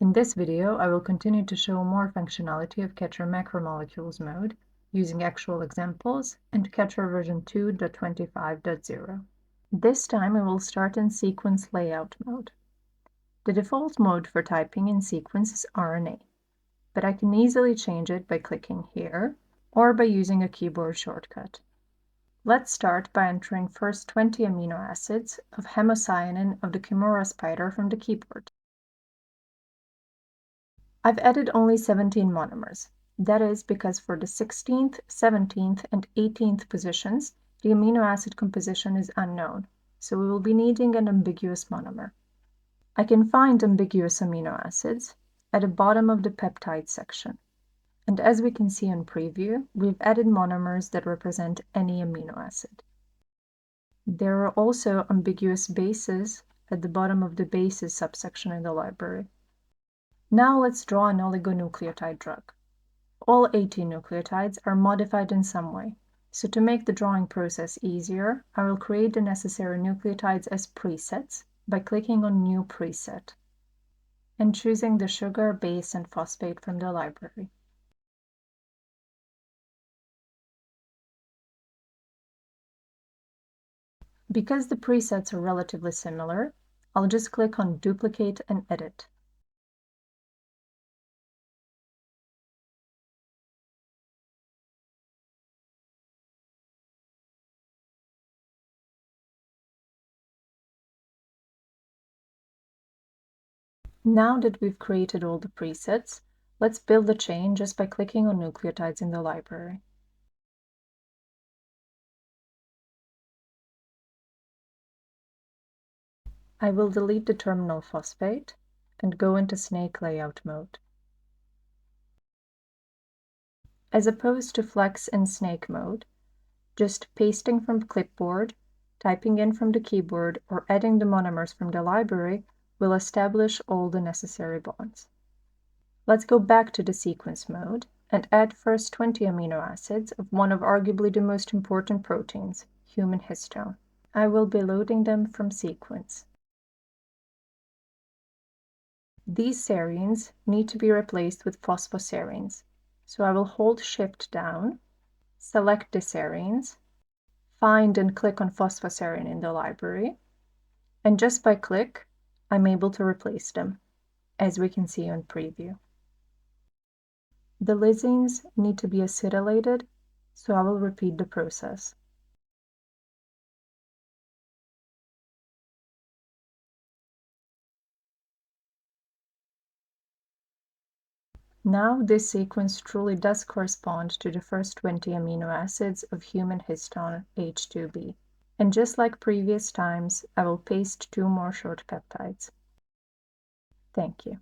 In this video, I will continue to show more functionality of Ketcher Macromolecules mode using actual examples and Ketcher version 2.25.0. This time I will start in sequence layout mode. The default mode for typing in sequence is RNA, but I can easily change it by clicking here or by using a keyboard shortcut. Let's start by entering first 20 amino acids of hemocyanin of the Kimura spider from the keyboard. I've added only 17 monomers. That is because for the 16th, 17th, and 18th positions, the amino acid composition is unknown, so we will be needing an ambiguous monomer. I can find ambiguous amino acids at the bottom of the peptide section. And as we can see on preview, we've added monomers that represent any amino acid. There are also ambiguous bases at the bottom of the bases subsection in the library. Now let's draw an oligonucleotide drug. All 18 nucleotides are modified in some way, so to make the drawing process easier, I will create the necessary nucleotides as presets by clicking on New Preset and choosing the sugar, base, and phosphate from the library. Because the presets are relatively similar, I'll just click on Duplicate and Edit. Now that we've created all the presets, let's build a chain just by clicking on nucleotides in the library. I will delete the terminal phosphate and go into snake layout mode. As opposed to flex and snake mode, just pasting from clipboard, typing in from the keyboard, or adding the monomers from the library will establish all the necessary bonds. Let's go back to the sequence mode and add first 20 amino acids of one of arguably the most important proteins, human histone. I will be loading them from sequence. These serines need to be replaced with phosphoserines, so I will hold Shift down, select the serines, find and click on phosphoserine in the library, and just by click, I'm able to replace them, as we can see on preview. The lysines need to be acetylated, so I will repeat the process. Now this sequence truly does correspond to the first 20 amino acids of human histone H2B. And just like previous times, I will paste 2 more short peptides. Thank you.